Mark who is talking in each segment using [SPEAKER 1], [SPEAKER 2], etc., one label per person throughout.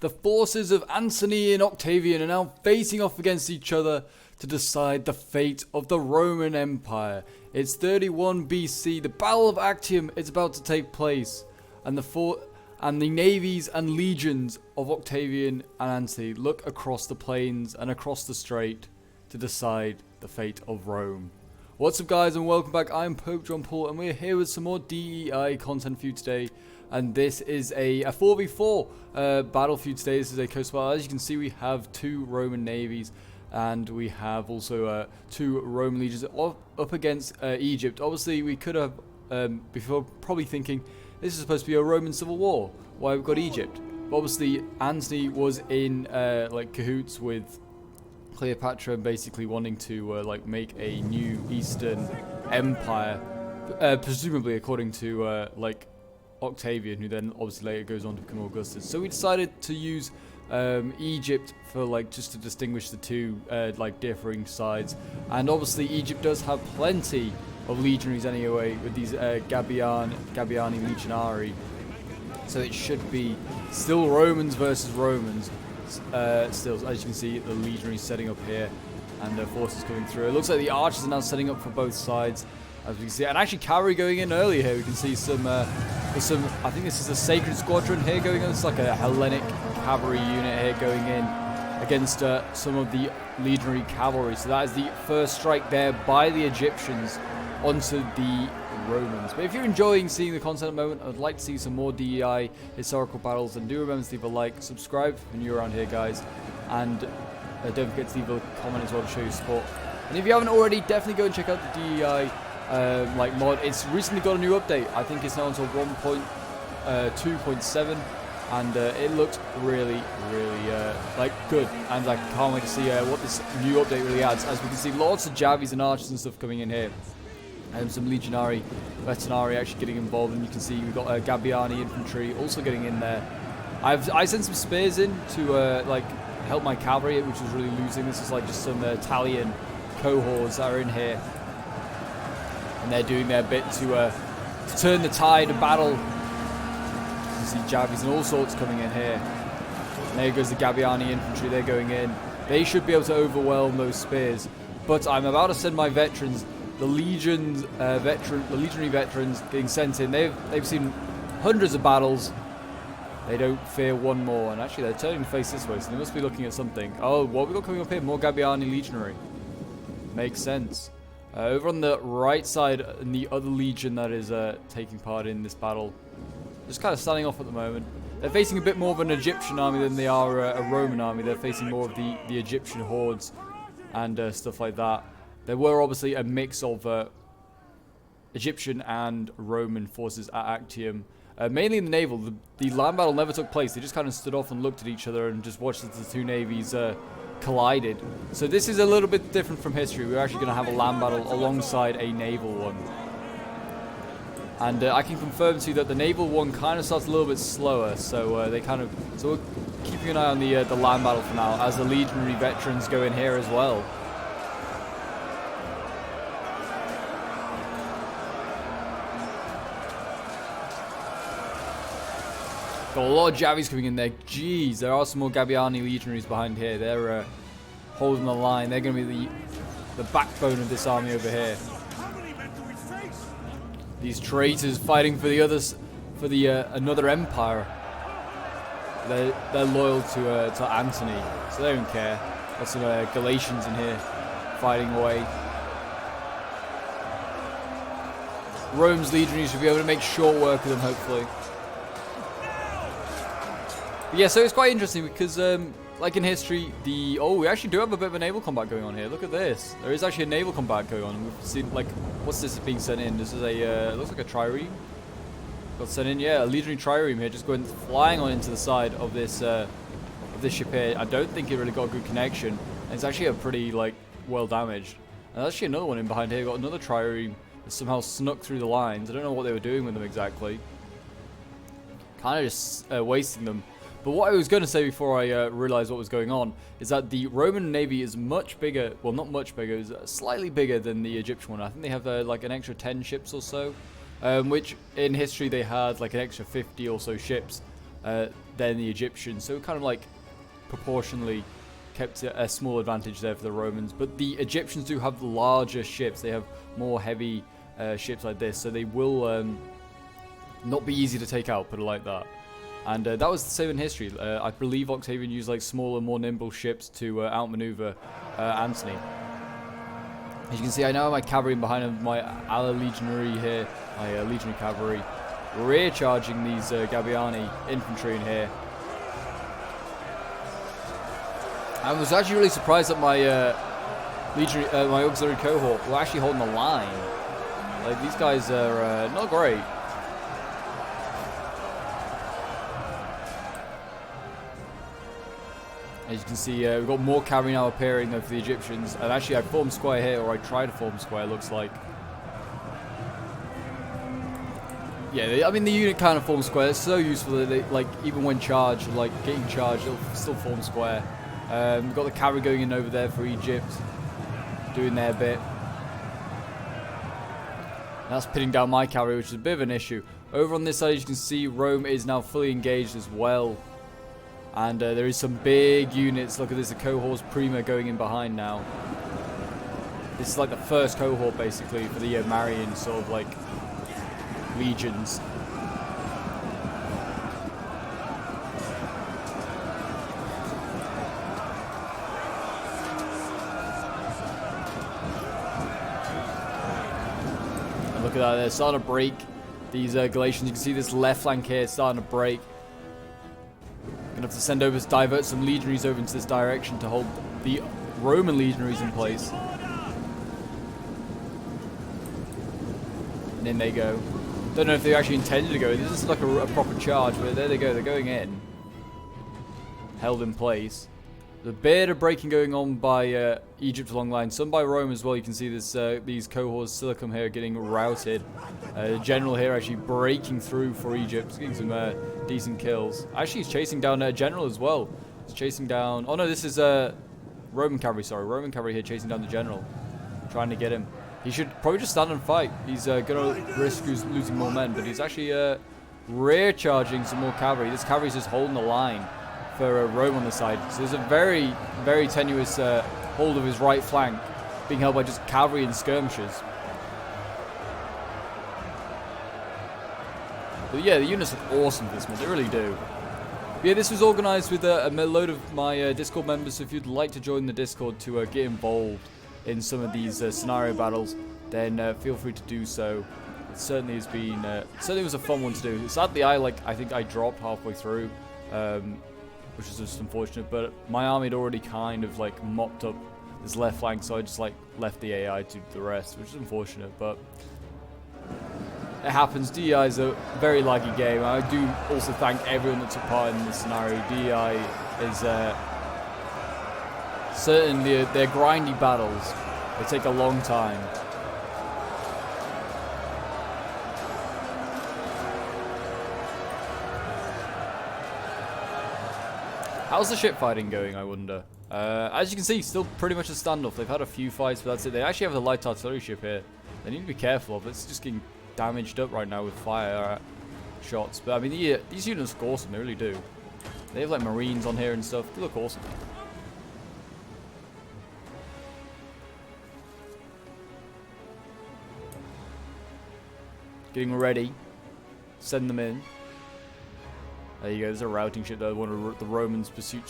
[SPEAKER 1] The forces of Antony and Octavian are now facing off against each other to decide the fate of the Roman Empire. It's 31 BC, the Battle of Actium is about to take place, and the navies and legions of Octavian and Antony look across the plains and across the strait to decide the fate of Rome. What's up, guys, and welcome back. I'm PopeJohnPaul, and we're here with some more DEI content for you today. And this is a 4v4 battle for you today. This is a coast battle. As you can see, we have two Roman navies, and we have also two Roman legions up against Egypt. Obviously, we could have before probably thinking this is supposed to be a Roman civil war. Why we've got Egypt? But obviously, Antony was in like cahoots with Cleopatra, basically wanting to like make a new Eastern empire, presumably according to like Octavian, who then obviously later goes on to become Augustus. So we decided to use Egypt for like just to distinguish the two like differing sides. And obviously Egypt does have plenty of legionaries anyway with these Gabiani legionari. So it should be still Romans versus Romans. Still, as you can see, the legionaries setting up here and the forces coming through. It looks like the archers are now setting up for both sides, as we can see, and actually cavalry going in early here. We can see some, I think this is a sacred squadron here going in. It's like a Hellenic cavalry unit here going in against some of the legionary cavalry. So that is the first strike there by the Egyptians onto the Romans. But if you're enjoying seeing the content at the moment, I'd like to see some more DEI historical battles, and do remember to leave a like, subscribe if you're new around here, guys, and don't forget to leave a comment as well to show your support. And if you haven't already, definitely go and check out the DEI like mod. It's recently got a new update. I think it's now until 1.2.7, and it looks really like good, and I can't wait to see what this new update really adds. As we can see, lots of Javis and archers and stuff coming in here. Some legionary, veteranari actually getting involved, and you can see we've got Gabiani infantry also getting in there. I sent some spears in to like help my cavalry, which was really losing. This is like just some Italian cohorts that are in here, and they're doing their bit to turn the tide of battle. You see Javis and all sorts coming in here. And there goes the Gabiani infantry. They're going in. They should be able to overwhelm those spears, but I'm about to send my veterans. The legionary veterans getting sent in. They've seen hundreds of battles. They don't fear one more. And actually, they're turning to face this way, so they must be looking at something. Oh, what have we got coming up here? More Gabiani legionary. Makes sense. Over on the right side, in the other legion that is taking part in this battle, just kind of standing off at the moment. They're facing a bit more of an Egyptian army than they are a Roman army. They're facing more of the Egyptian hordes and stuff like that. There were obviously a mix of Egyptian and Roman forces at Actium, mainly in the naval. The land battle never took place. They just kind of stood off and looked at each other and just watched as the two navies collided. So this is a little bit different from history. We're actually going to have a land battle alongside a naval one. And I can confirm to you that the naval one kind of starts a little bit slower. So so we're keeping an eye on the land battle for now, as the legionary veterans go in here as well. Got a lot of Javis coming in there. Jeez, there are some more Gabiani legionaries behind here. They're holding the line. They're going to be the backbone of this army over here. These traitors fighting for the others, for the another empire. They're loyal to Antony, so they don't care. Got some Galatians in here fighting away. Rome's legionaries should be able to make short work of them, hopefully. But yeah, so it's quite interesting because, like in history, we actually do have a bit of a naval combat going on here. Look at this. There is actually a naval combat going on. We've seen, like, what's this being sent in? This is a, looks like a trireme. Got sent in, yeah, a legionary trireme here, just going flying on into the side of this ship here. I don't think it really got a good connection. And it's actually a pretty, like, well damaged. And there's actually another one in behind here. Got another trireme that somehow snuck through the lines. I don't know what they were doing with them exactly. Kind of just wasting them. But what I was going to say before I realized what was going on is that the Roman Navy is much bigger, well, not much bigger, it's slightly bigger than the Egyptian one. I think they have like an extra 10 ships or so, which in history they had like an extra 50 or so ships. than the Egyptians. So kind of like proportionally kept a small advantage there for the Romans. But the Egyptians do have larger ships. They have more heavy ships like this, so they will not be easy to take out, put it like that. And that was the same in history. I believe Octavian used like smaller, more nimble ships to outmaneuver Antony. As you can see, I now have my cavalry behind him, my Ala Legionary here, my Legionary cavalry, rear charging these Gabiani infantry in here. I was actually really surprised that my my auxiliary cohort were actually holding the line. Like, these guys are not great. As you can see, we've got more cavalry now appearing for the Egyptians. And actually, I formed square here, or I tried to form square, looks like. Yeah, I mean, the unit kind of forms square. It's so useful that they, like, even when charged, like, getting charged, it'll still form square. We've got the cavalry going in over there for Egypt, doing their bit. And that's pinning down my cavalry, which is a bit of an issue. Over on this side, as you can see, Rome is now fully engaged as well. And there is some big units. Look at this, the cohorts Prima going in behind now. This is like the first cohort, basically, for the Marian sort of, like, legions. And look at that, they're starting to break these Galatians. You can see this left flank here starting to break. Gonna have to send over, divert some legionaries over into this direction to hold the Roman legionaries in place. And in they go. Don't know if they actually intended to go. This is like a proper charge, but there they go. They're going in. Held in place. The bit of breaking going on by Egypt along line. Some by Rome as well. You can see this these cohorts Silicum here getting routed. The general here actually breaking through for Egypt. Getting some decent kills. Actually, he's chasing down a general as well. He's chasing down... Oh no, this is Roman cavalry, sorry. Roman cavalry here chasing down the general. Trying to get him. He should probably just stand and fight. He's going to risk losing more men, but he's actually rear charging some more cavalry. This cavalry's just holding the line for Rome on the side. So there's a very, very tenuous hold of his right flank being held by just cavalry and skirmishers. But yeah, the units look awesome for this one. They really do. But yeah, this was organised with a load of my Discord members. So if you'd like to join the Discord to get involved in some of these scenario battles, then feel free to do so. It certainly has been, certainly was a fun one to do. Sadly, I think I dropped halfway through, which is just unfortunate. But my army had already kind of like mopped up this left flank, so I just like left the AI to do the rest, which is unfortunate. But it happens. DEI is a very laggy game. I do also thank everyone that took part in this scenario. DEI is certainly they're grindy battles. They take a long time. How's the ship fighting going, I wonder? As you can see, still pretty much a standoff. They've had a few fights, but that's it. They actually have the light artillery ship here. They need to be careful of it. It's just getting damaged up right now with fire shots. But I mean, these units look awesome. They really do. They have like marines on here and stuff. They look awesome. Getting ready. Send them in. There you go. There's a routing ship there. One of the Romans pursuit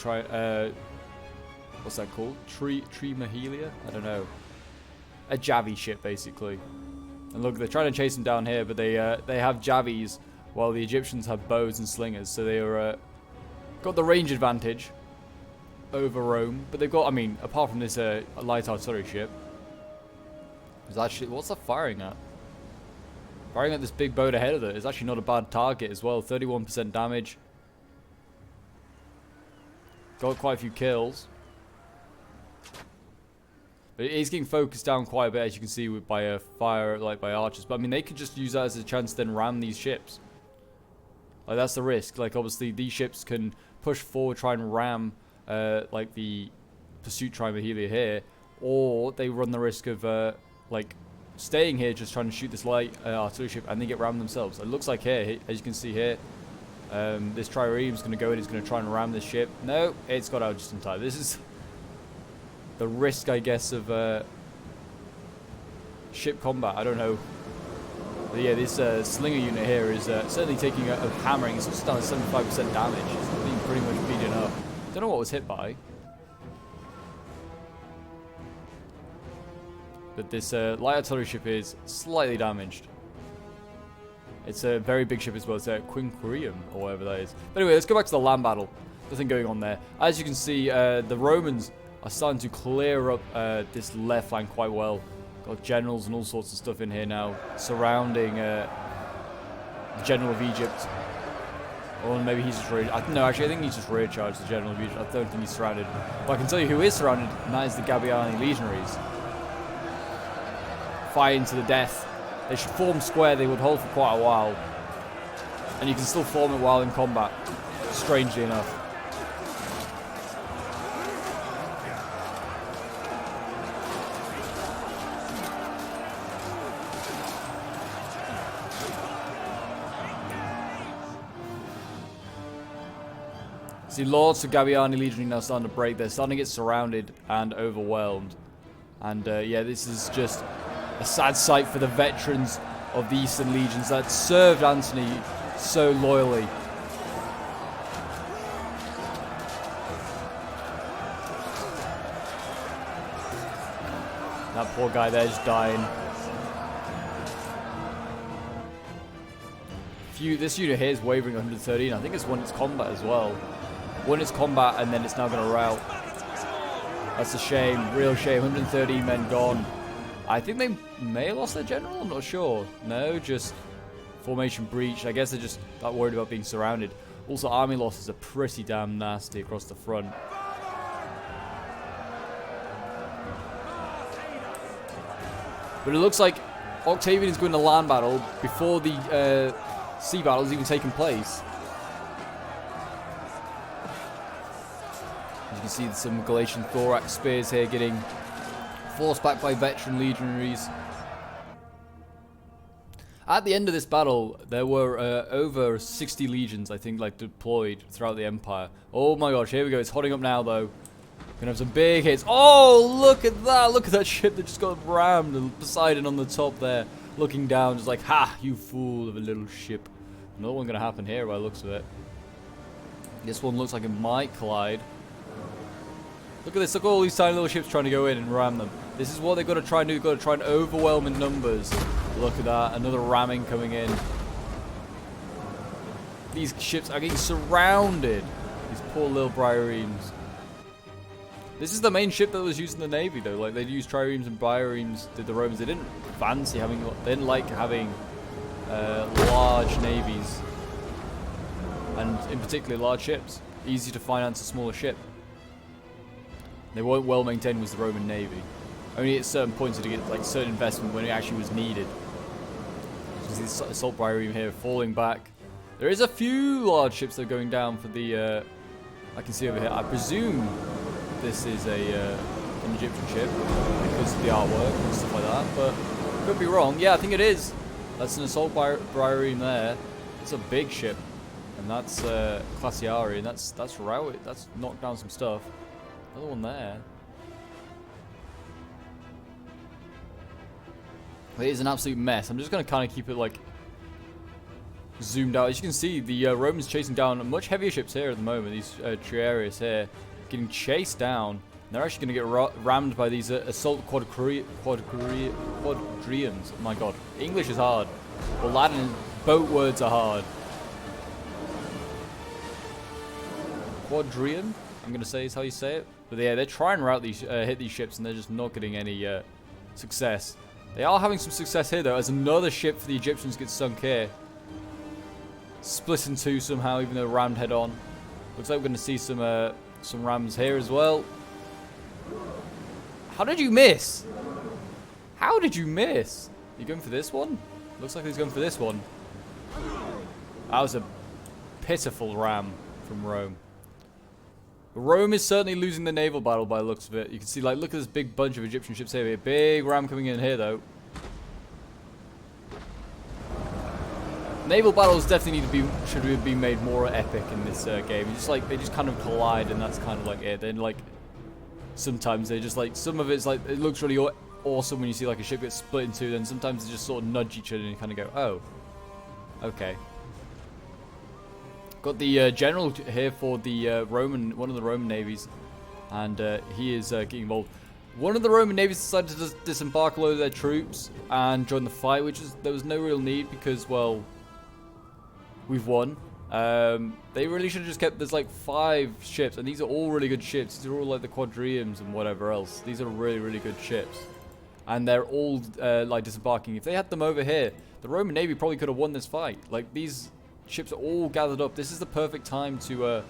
[SPEAKER 1] what's that called? Trimahelia? I don't know. A Javi ship, basically. And look, they're trying to chase them down here, but they have Javis, while the Egyptians have bows and slingers. So they are got the range advantage over Rome. But they've got, I mean, apart from this light artillery ship, is actually, what's that firing at? Firing at this big boat ahead of it is actually not a bad target as well. 31% damage. Got quite a few kills. But it is getting focused down quite a bit, as you can see, by fire, like by archers. But I mean, they could just use that as a chance to then ram these ships. Like, that's the risk. Like, obviously, these ships can push forward, try and ram, like the pursuit Trimahelia here, or they run the risk of, like, staying here, just trying to shoot this light artillery ship, and they get rammed themselves. It looks like here, as you can see here, This trireme's going to go in, it's going to try and ram this ship. No, it's got out just in time. This is the risk, I guess, of ship combat. I don't know. But yeah, this slinger unit here is certainly taking a hammering. It's just done 75% damage. It's being pretty much beaten up. Don't know what was hit by. But this light artillery ship is slightly damaged. It's a very big ship as well. It's a Quinquirium, or whatever that is. But anyway, let's go back to the land battle. Nothing going on there. As you can see, the Romans are starting to clear up this left flank quite well. Got generals and all sorts of stuff in here now, surrounding the General of Egypt. Or maybe he's just no, actually, I think he's just rear charged the General of Egypt. I don't think he's surrounded. But I can tell you who is surrounded, and that is the Gabiani legionaries. Fighting to the death. They should form square, they would hold for quite a while. And you can still form it while in combat, strangely enough. See, lots of Gabiani legionary now starting to break. They're starting to get surrounded and overwhelmed. And yeah, this is just a sad sight for the veterans of the Eastern Legions that served Antony so loyally. That poor guy there is dying. This unit here is wavering 113. I think it's won its combat as well. Won its combat and then it's now going to rout. That's a shame, real shame. 113 men gone. I think they may have lost their general, I'm not sure. No, just formation breach. I guess they're just that worried about being surrounded. Also, army losses are pretty damn nasty across the front. But it looks like Octavian is going to land battle before the sea battle has even taken place. As you can see, some Galatian thorax spears here getting forced back by veteran legionaries. At the end of this battle, there were over 60 legions, I think, like deployed throughout the Empire. Oh my gosh, here we go. It's hotting up now, though. Gonna have some big hits. Oh, look at that! Look at that ship that just got rammed. And Poseidon on the top there, looking down, just like, ha, you fool of a little ship. Another one gonna happen here by the looks of it. This one looks like it might collide. Look at this. Look at all these tiny little ships trying to go in and ram them. This is what they've got to try and do. They've got to try and overwhelm in numbers. Look at that. Another ramming coming in. These ships are getting surrounded. These poor little triremes. This is the main ship that was used in the Navy, though. Like, they'd use triremes and biremes, did the Romans. They didn't fancy having... They didn't like having large navies. And, in particular, large ships. Easy to finance a smaller ship. They weren't well maintained was the Roman Navy. Only at certain points did it get like certain investment when it actually was needed. You can see this assault trireme here falling back. There is a few large ships that are going down for the. I can see over here. I presume this is an Egyptian ship because of the artwork and stuff like that, but could be wrong. Yeah, I think it is. That's an assault trireme there. It's a big ship, and that's Classiari, and that's routed. That's knocked down some stuff. Another one there. It is an absolute mess. I'm just going to kind of keep it like zoomed out. As you can see, the Romans chasing down much heavier ships here at the moment. These Triarius here getting chased down. They're actually going to get rammed by these assault quadriums. Oh my god, English is hard. Well, Latin boat words are hard. Quadrium, I'm going to say is how you say it. But yeah, they're trying to rout these, hit these ships, and they're just not getting any success. They are having some success here, though, as another ship for the Egyptians gets sunk here. Split in two somehow, even though rammed head on. Looks like we're going to see some rams here as well. How did you miss? How did you miss? Are you going for this one? Looks like he's going for this one. That was a pitiful ram from Rome. Rome is certainly losing the naval battle by the looks of it. You can see, like, look at this big bunch of Egyptian ships here. A big ram coming in here, though. Naval battles definitely should be made more epic in this game. It's just like they just kind of collide, and that's kind of like it. Then like sometimes they just like some of it's like it looks really awesome when you see like a ship get split in two. Then sometimes they just sort of nudge each other and you kind of go, oh, okay. Got the general here for the one of the Roman navies, and he is getting involved. One of the Roman navies decided to just disembark a load of their troops and join the fight, which is there was no real need because, well, we've won. They really should have just kept. There's like 5 ships, and these are all really good ships. These are all like the quadriums and whatever else. These are really, really good ships, and they're all like disembarking. If they had them over here, the Roman navy probably could have won this fight. Like these ships are all gathered up. This is the perfect time to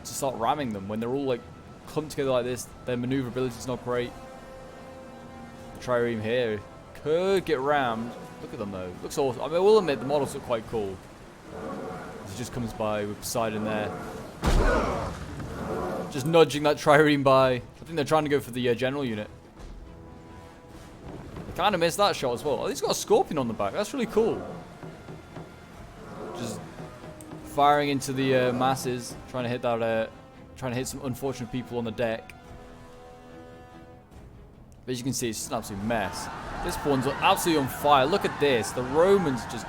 [SPEAKER 1] start ramming them when they're all like clumped together like this. Their maneuverability is not great. The trireme here could get rammed. Look at them though. Looks awesome. I mean, I will admit the models look quite cool. He just comes by with Poseidon there, just nudging that trireme by. I think they're trying to go for the general unit. They kind of missed that shot as well. Oh, he's got a scorpion on the back. That's really cool. Just firing into the masses, trying to hit that, trying to hit some unfortunate people on the deck. But as you can see, it's just an absolute mess. This one's absolutely on fire. Look at this. The Romans just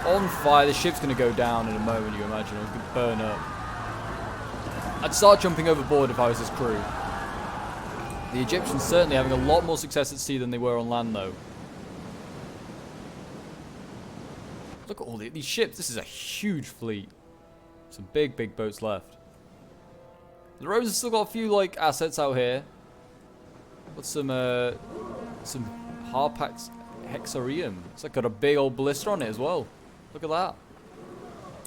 [SPEAKER 1] on fire. The ship's going to go down in a moment, you imagine. It's going to burn up. I'd start jumping overboard if I was this crew. The Egyptians certainly having a lot more success at sea than they were on land, though. Look at all these ships. This is a huge fleet. Some big, big boats left. The Romans have still got a few like assets out here. Got some Harpax Hexarium. It's like got a big old ballista on it as well. Look at that.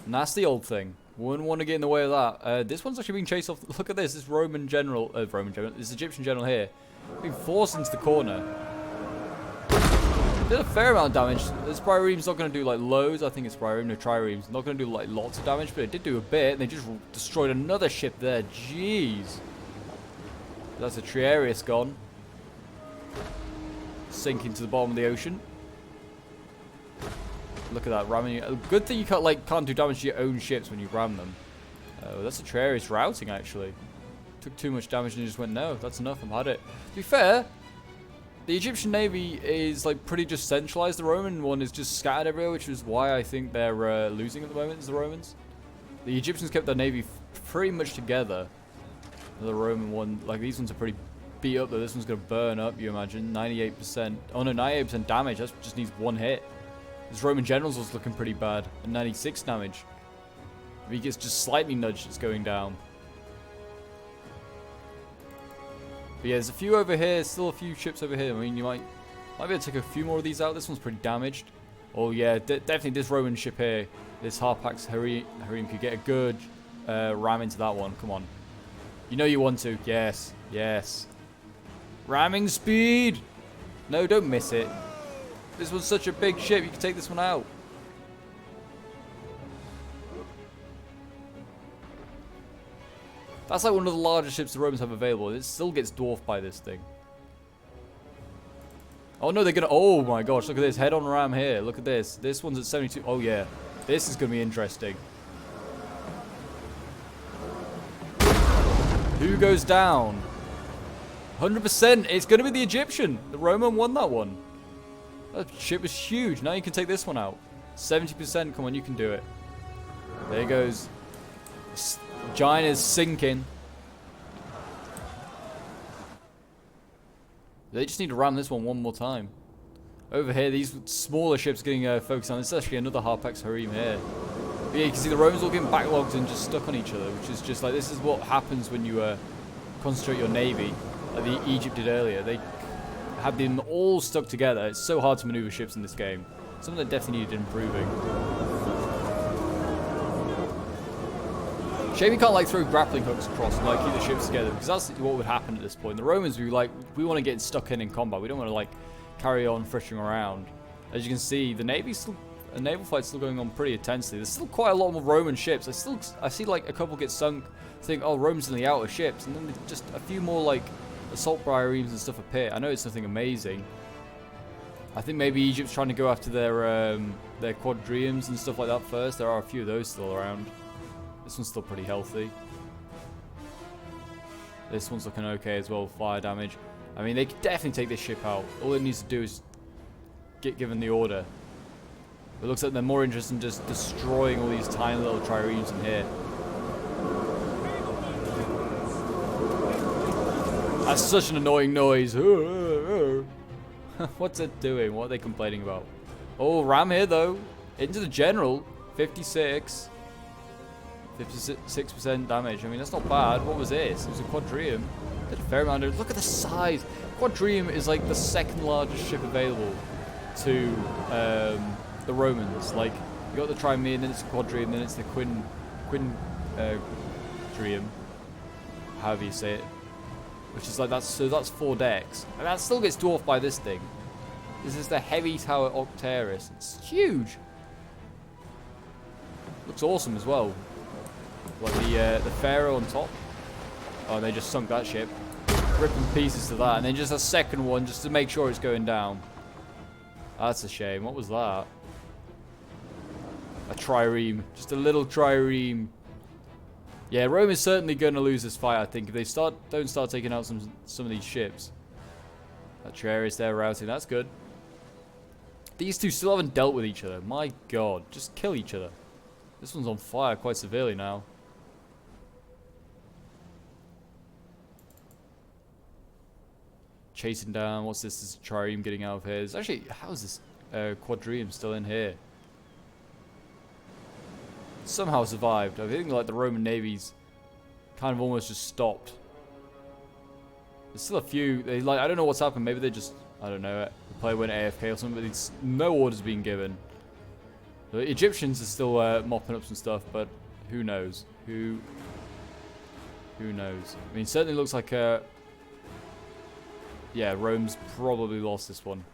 [SPEAKER 1] Nasty old thing. Wouldn't want to get in the way of that. This one's actually being chased off. Look at this. This this Egyptian general here, being forced into the corner. Did a fair amount of damage. This trireme's not going to do like loads. I think it's trireme's not going to do like lots of damage, but it did do a bit. And they just destroyed another ship there. Jeez. That's a Triarius gone. Sinking to the bottom of the ocean. Look at that ramming. Good thing you can't do damage to your own ships when you ram them. That's a Triarius routing actually. Took too much damage and just went, no, that's enough. I've had it. To be fair, the Egyptian navy is like pretty just centralized. The Roman one is just scattered everywhere, which is why I think they're losing at the moment. Is the Romans? The Egyptians kept their navy pretty much together. The Roman one, like these ones are pretty beat up though. This one's gonna burn up. You imagine 98%. Oh no, 98% damage. That just needs one hit. This Roman general's was looking pretty bad. And 96 damage. If he gets just slightly nudged, it's going down. But yeah, there's a few over here. Still a few ships over here. I mean, you might be able to take a few more of these out. This one's pretty damaged. Oh yeah, definitely this Roman ship here. This Harpax Hexarium could get a good ram into that one. Come on. You know you want to. Yes. Yes. Ramming speed. No, don't miss it. This one's such a big ship. You can take this one out. That's like one of the largest ships the Romans have available. It still gets dwarfed by this thing. Oh no, they're gonna. Oh my gosh, look at this. Head on ram here. Look at this. This one's at 72. Oh yeah. This is gonna be interesting. Who goes down? 100%. It's gonna be the Egyptian. The Roman won that one. That ship was huge. Now you can take this one out. 70%. Come on, you can do it. There goes. Giant is sinking. They just need to ram this one more time. Over here, these smaller ships getting focused on. This is actually another Harpax Hexarium here. But yeah, you can see the Romans all getting backlogged and just stuck on each other, which is just like, this is what happens when you concentrate your navy, like the Egypt did earlier. They had them all stuck together. It's so hard to maneuver ships in this game. Something that definitely needed improving. Shame you can't like throw grappling hooks across and like keep the ships together, because that's what would happen at this point. The Romans would be like, we want to get stuck in combat. We don't want to like carry on frittering around. As you can see, the naval fight's still going on pretty intensely. There's still quite a lot more Roman ships. I see like a couple get sunk. Think, oh, Rome's in the outer ships, and then just a few more like assault triremes and stuff appear. I know it's nothing amazing, I think maybe Egypt's trying to go after their quadriums and stuff like that first. There are a few of those still around. This one's still pretty healthy. This one's looking okay as well, fire damage. I mean, they could definitely take this ship out. All it needs to do is get given the order. It looks like they're more interested in just destroying all these tiny little triremes in here. That's such an annoying noise. What's it doing? What are they complaining about? Oh, ram here though. Into the general. 56. 56% damage. I mean, that's not bad. What was this? It was a quadrium. Did a fair amount of... Look at the size. Quadrium is like the second largest ship available to the Romans. Like, you got the Trimean, then it's the quadrium, then it's the quintrium. However you say it. Which is like, that's 4 decks. And that still gets dwarfed by this thing. This is the heavy tower Octaris. It's huge. Looks awesome as well. Like the Pharaoh on top. Oh, they just sunk that ship. Ripping pieces to that. And then just a second one just to make sure it's going down. That's a shame. What was that? A trireme. Just a little trireme. Yeah, Rome is certainly going to lose this fight, I think, if they don't start taking out some of these ships. That Triaris there routing. That's good. These two still haven't dealt with each other. My god. Just kill each other. This one's on fire quite severely now. Chasing down. What's this? This is trireme getting out of here. There's actually... How is this quadrium still in here? Somehow survived. I think like the Roman navy's kind of almost just stopped. There's still a few. They like I don't know what's happened. Maybe they just I don't know. The player went AFK or something. But it's no orders being given. The Egyptians are still mopping up some stuff, but who knows? Who knows? I mean, it certainly looks like yeah, Rome's probably lost this one.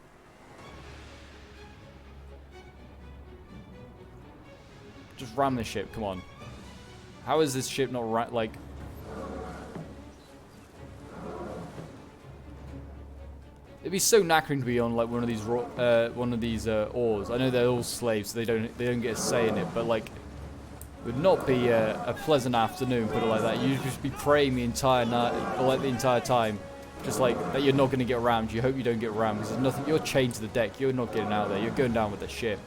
[SPEAKER 1] Just ram this ship, come on. How is this ship not like... It'd be so knackering to be on like one of these oars. I know they're all slaves, so they don't get a say in it, but like it would not be a pleasant afternoon, put it like that. You'd just be praying the entire night, or like the entire time, just like that you're not going to get rammed. You hope you don't get rammed because there's nothing. You're chained to the deck. You're not getting out there. You're going down with the ship.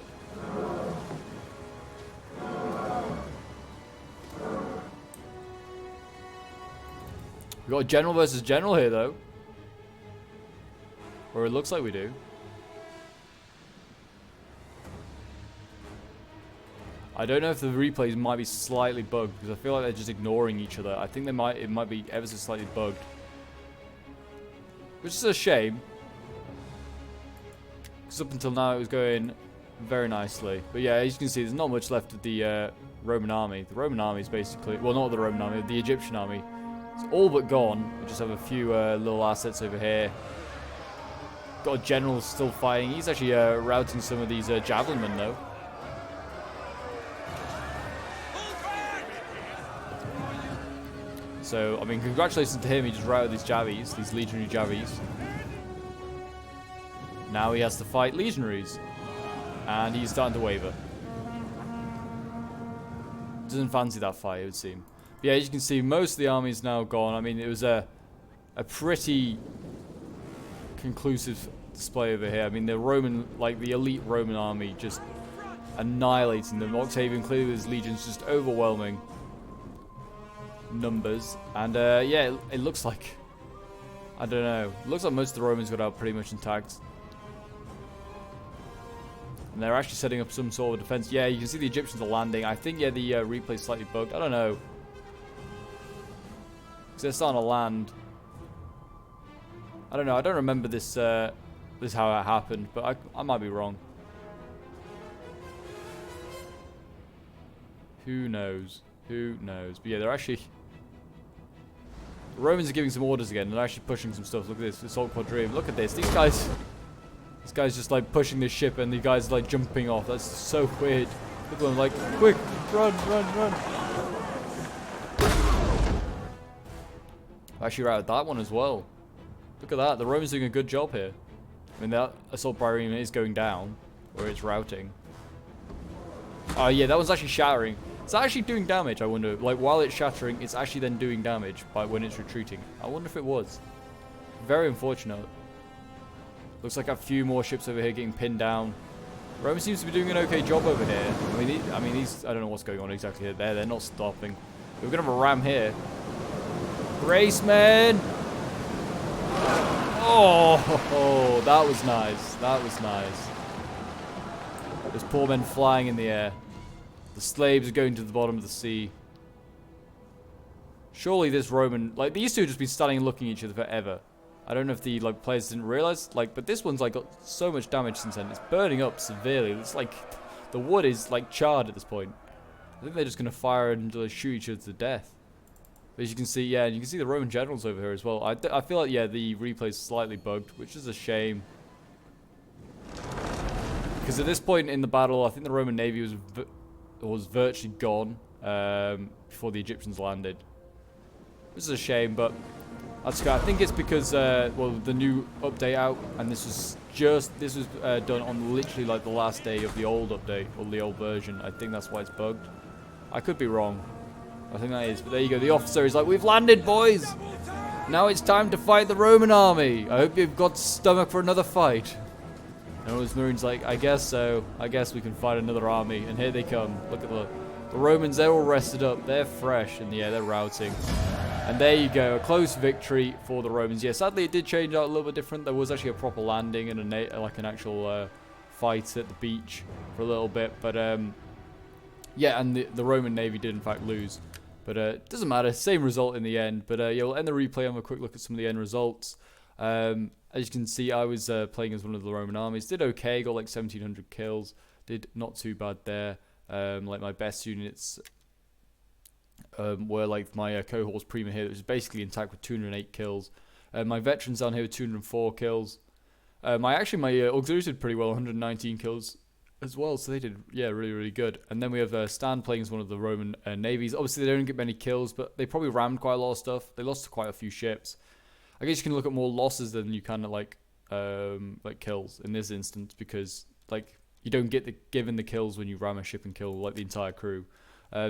[SPEAKER 1] We got a general versus general here, though. Or it looks like we do. I don't know if the replays might be slightly bugged because I feel like they're just ignoring each other. I think it might be ever so slightly bugged, which is a shame. Because up until now it was going very nicely. But yeah, as you can see, there's not much left of the Roman army. The Roman army is basically, well, not the Roman army, the Egyptian army. It's all but gone. We just have a few little assets over here. Got a general still fighting. He's actually routing some of these javelin men, though. So, I mean, congratulations to him. He just routed these javies, these legionary javies. Now he has to fight legionaries. And he's starting to waver. Doesn't fancy that fight, it would seem. But yeah, as you can see, most of the army is now gone. I mean, it was a pretty conclusive display over here. I mean, the Roman, like the elite Roman army, just annihilating them. Octavian clearly with his legions just overwhelming numbers. And yeah, it looks like, I don't know, it looks like most of the Romans got out pretty much intact. And they're actually setting up some sort of defense. Yeah, you can see the Egyptians are landing. I think, yeah, the replay's slightly bugged. I don't know. Because they're starting to land. I don't know. I don't remember this how it happened, but I might be wrong. Who knows? Who knows? But yeah, they're actually... The Romans are giving some orders again. They're actually pushing some stuff. Look at this. Assault quadrium. Look at this. These guys... This guy's just like pushing this ship and the guy's like jumping off. That's so weird. Look at them like, quick, run, run, run. I actually routed that one as well. Look at that. The Romans doing a good job here. I mean, that assault barium is going down, or it's routing. Oh yeah, that one's actually shattering. It's actually doing damage, I wonder. Like, while it's shattering, it's actually then doing damage by when it's retreating. I wonder if it was. Very unfortunate. Looks like a few more ships over here getting pinned down. Rome seems to be doing an okay job over here. I mean, these, I don't know what's going on exactly here. They're not stopping. We're gonna have a ram here. Graceman! Oh, that was nice. That was nice. There's poor men flying in the air. The slaves are going to the bottom of the sea. Surely this Roman, like, these two have just been standing and looking at each other forever. I don't know if the like players didn't realize, like, but this one's like got so much damage since then. It's burning up severely. It's like the wood is like charred at this point. I think they're just gonna fire and shoot each other to death. But as you can see, yeah, and you can see the Roman generals over here as well. I feel like, yeah, the replay is slightly bugged, which is a shame. Because at this point in the battle, I think the Roman navy was virtually gone before the Egyptians landed. This is a shame, but that's good. I think it's because well, the new update out, and this was done on literally like the last day of the old update, or the old version. I think that's why it's bugged. I could be wrong. I think that is, but there you go. The officer is like, "We've landed, boys. Now it's time to fight the Roman army. I hope you've got stomach for another fight." And his Marine's like, "I guess so. I guess we can fight another army." And here they come. Look at the Romans. They're all rested up. They're fresh, and yeah, they're routing. And there you go, a close victory for the Romans. Yeah, sadly it did change out a little bit different. There was actually a proper landing and like an actual fight at the beach for a little bit. But yeah, and the Roman navy did in fact lose. But it doesn't matter, same result in the end. But yeah, we'll end the replay and have a quick look at some of the end results. As you can see, I was playing as one of the Roman armies. Did okay, got like 1,700 kills. Did not too bad there. Like my best units were like my cohorts prima here, which is basically intact with 208 kills. My veterans down here with 204 kills. My auxiliaries did pretty well, 119 kills as well, so they did, yeah, really, really good. And then we have Stan playing as one of the Roman navies. Obviously, they don't get many kills, but they probably rammed quite a lot of stuff. They lost quite a few ships. I guess you can look at more losses than you can at like kills in this instance, because like you don't get given the kills when you ram a ship and kill like the entire crew.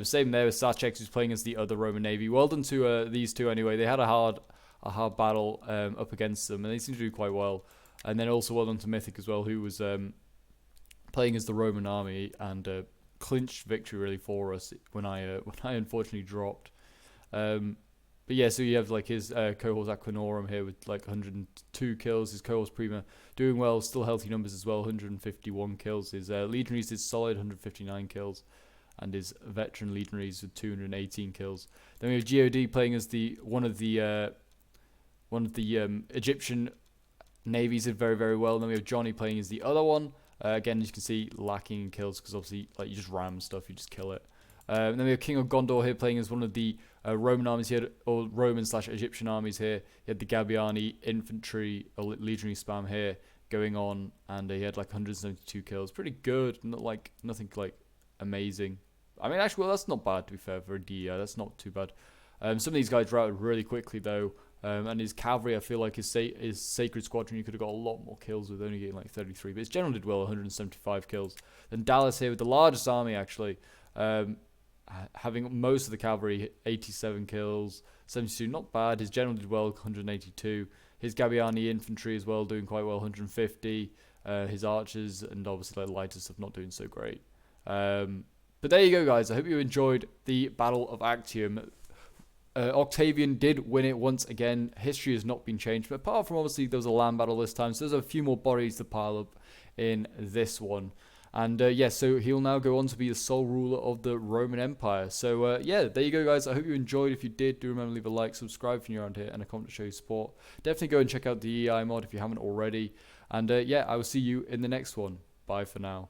[SPEAKER 1] Same there with Sachex, who's playing as the other Roman navy. Well done to these two anyway. They had a hard battle up against them, and they seem to do quite well. And then also well done to Mythic as well, who was playing as the Roman army and clinched victory really for us when I unfortunately dropped. But yeah, so you have like his cohorts Aquinorum here with like 102 kills. His cohorts Prima doing well, still healthy numbers as well, 151 kills. His legionaries did solid, 159 kills. And his veteran legionaries with 218 kills. Then we have God playing as one of the Egyptian navies, did very, very well. And then we have Johnny playing as the other one. Again, as you can see, lacking in kills because obviously, like, you just ram stuff, you just kill it. And then we have King of Gondor here playing as one of the Roman armies here, or Roman/Egyptian armies here. He had the Gabiani infantry or legionary spam here going on, and he had like 172 kills. Pretty good, nothing like amazing. I mean, actually, well, that's not bad, to be fair, for a DEI. That's not too bad. Some of these guys routed really quickly, though. And his cavalry, I feel like his Sacred Squadron, you could have got a lot more kills with only getting like 33. But his general did well, 175 kills. Then Dallas here with the largest army, actually. Having most of the cavalry, 87 kills, 72, not bad. His general did well, 182. His Gabiani infantry as well, doing quite well, 150. His archers and obviously like lighter stuff not doing so great. But there you go, guys. I hope you enjoyed the Battle of Actium. Octavian did win it once again. History has not been changed, but apart from obviously there was a land battle this time, so there's a few more bodies to pile up in this one. And yeah, so he'll now go on to be the sole ruler of the Roman Empire. So yeah, there you go, guys. I hope you enjoyed. If you did, do remember to leave a like, subscribe if you're around here, and a comment to show your support. Definitely go and check out the EI mod if you haven't already. And yeah, I will see you in the next one. Bye for now.